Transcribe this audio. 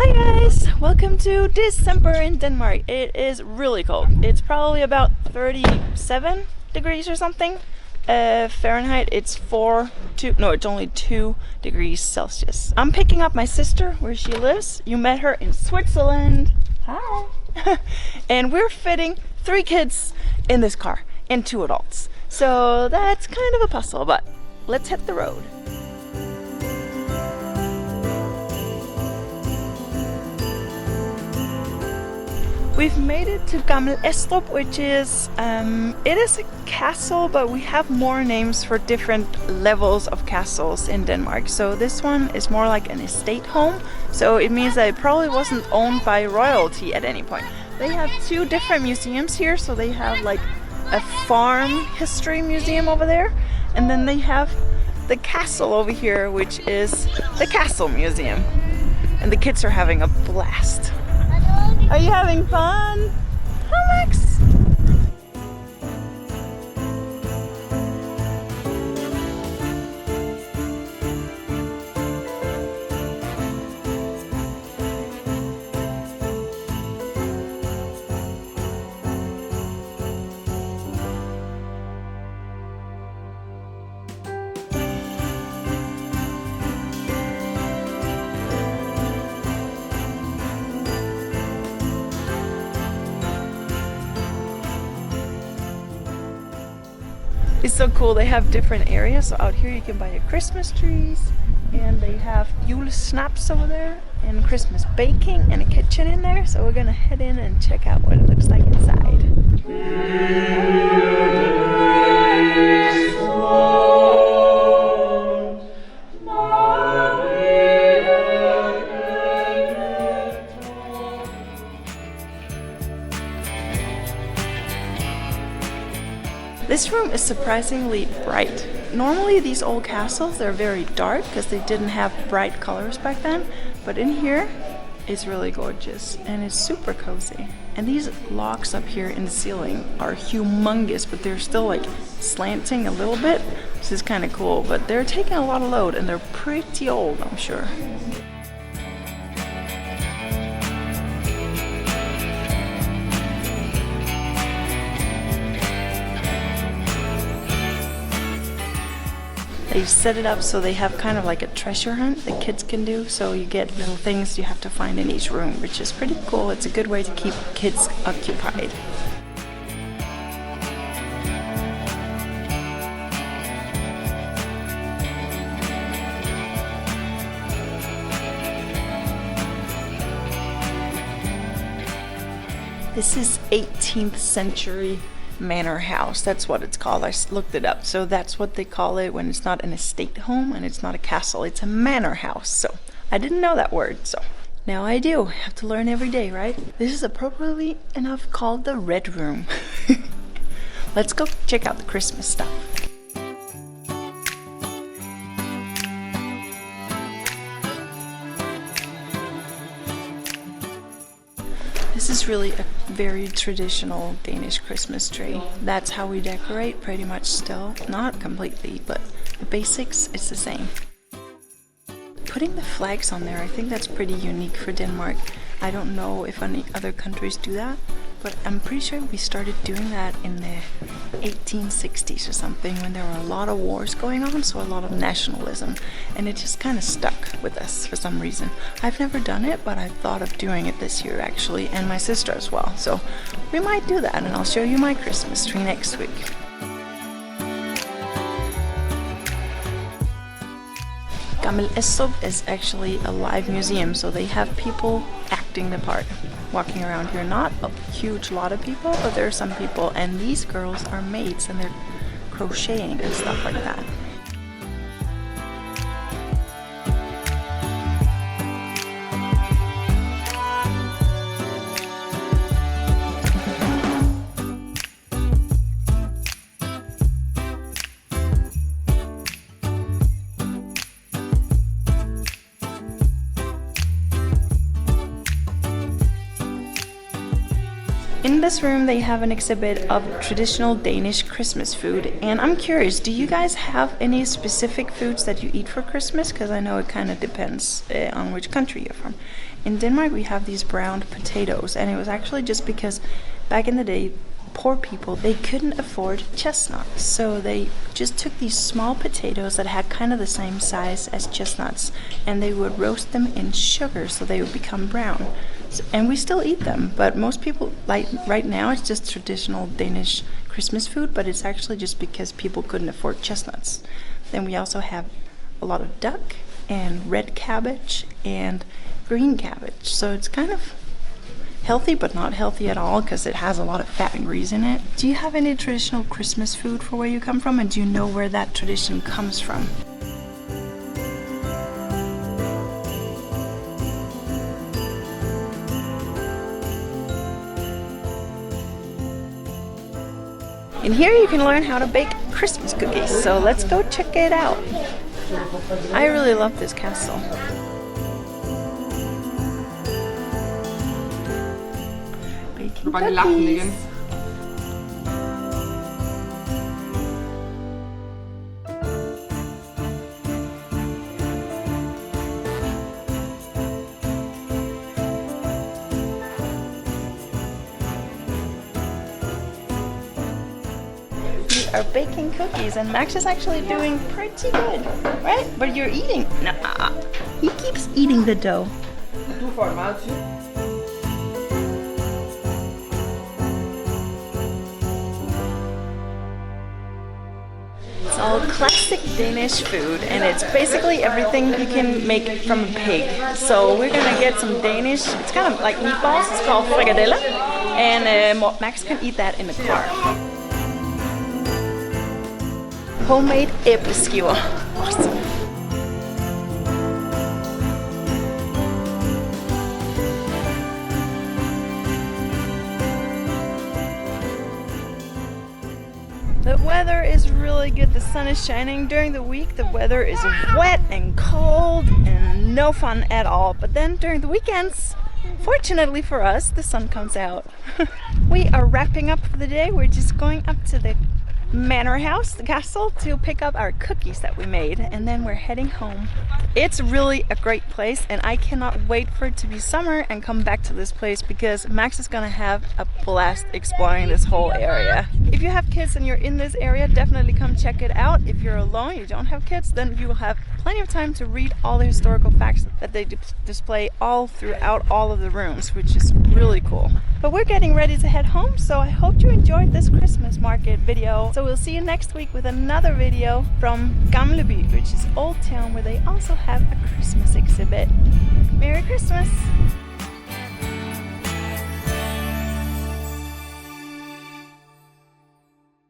Hi guys! Welcome to December in Denmark. It is really cold. It's probably about 37 degrees or something. Fahrenheit, it's it's only 2 degrees Celsius. I'm picking up my sister where she lives. You met her in Switzerland. Hi! And we're fitting 3 kids in this car and 2 adults. So that's kind of a puzzle, but let's hit the road. We've made it to Gammel Estrup, which is, it is a castle, but we have more names for different levels of castles in Denmark. So this one is more like an estate home, so it means that it probably wasn't owned by royalty at any point. They have 2 different museums here, so they have like a farm history museum over there, and then they have the castle over here, which is the castle museum. And the kids are having a blast. Are you having fun? Hi, Max! It's so cool, they have different areas. So out here you can buy your Christmas trees, and they have julesnaps over there, and Christmas baking, and a kitchen in there. So we're gonna head in and check out what it looks like inside. This room is surprisingly bright. Normally these old castles, they're very dark because they didn't have bright colors back then. But in here, it's really gorgeous and it's super cozy. And these locks up here in the ceiling are humongous, but they're still like slanting a little bit. This is kind of cool, but they're taking a lot of load and they're pretty old, I'm sure. They set it up so they have kind of like a treasure hunt that kids can do. So you get little things you have to find in each room, which is pretty cool. It's a good way to keep kids occupied. This is 18th century Manor House. That's what it's called. I looked it up. So that's what they call it when it's not an estate home and it's not a castle. It's a manor house. So I didn't know that word. So now I do. Have to learn every day, right? This is appropriately enough called the Red Room. Let's go check out the Christmas stuff. This is really a very traditional Danish Christmas tree. That's how we decorate pretty much still. Not completely, but the basics, it's the same. Putting the flags on there, I think that's pretty unique for Denmark. I don't know if any other countries do that, but I'm pretty sure we started doing that in the 1860s or something when there were a lot of wars going on, so a lot of nationalism, and it just kind of stuck with us for some reason. I've never done it, but I've thought of doing it this year actually, and my sister as well, so we might do that, and I'll show you my Christmas tree next week. Gammel Estrup is actually a live museum, so they have people acting the part, walking around here. Not a huge lot of people, but there are some people, and these girls are maids and they're crocheting and stuff like that. In this room they have an exhibit of traditional Danish Christmas food, and I'm curious, do you guys have any specific foods that you eat for Christmas? Because I know it kind of depends on which country you're from. In Denmark we have these browned potatoes, and it was actually just because back in the day, poor people, they couldn't afford chestnuts, so they just took these small potatoes that had kind of the same size as chestnuts, and they would roast them in sugar so they would become brown. And we still eat them, but most people, like right now, it's just traditional Danish Christmas food, but it's actually just because people couldn't afford chestnuts. Then we also have a lot of duck and red cabbage and green cabbage, so it's kind of healthy, but not healthy at all because it has a lot of fat and grease in it. Do you have any traditional Christmas food for where you come from, and do you know where that tradition comes from? In here you can learn how to bake Christmas cookies, so let's go check it out. I really love this castle. Baking cookies. Are baking cookies, and Max is actually doing pretty good, right? But you're eating. Nah, he keeps eating the dough. It's all classic Danish food, and it's basically everything you can make from a pig. So we're gonna get some Danish, it's kind of like meatballs, it's called frikadeller, and Max can eat that in the car. Homemade æbleskiver. Awesome. The weather is really good. The sun is shining. During the week, the weather is wet and cold and no fun at all. But then during the weekends, fortunately for us, the sun comes out. We are wrapping up for the day. We're just going up to the Manor House, the castle, to pick up our cookies that we made, and then we're heading home. It's really a great place, and I cannot wait for it to be summer and come back to this place because Max is gonna have a blast exploring this whole area. If you have kids and you're in this area, definitely come check it out. If you're alone, you don't have kids, then you will have plenty of time to read all the historical facts that they display all throughout all of the rooms, which is really cool. But we're getting ready to head home, so I hope you enjoyed this Christmas market video. So we'll see you next week with another video from Gammel Estrup, which is Old Town, where they also have a Christmas exhibit. Merry Christmas!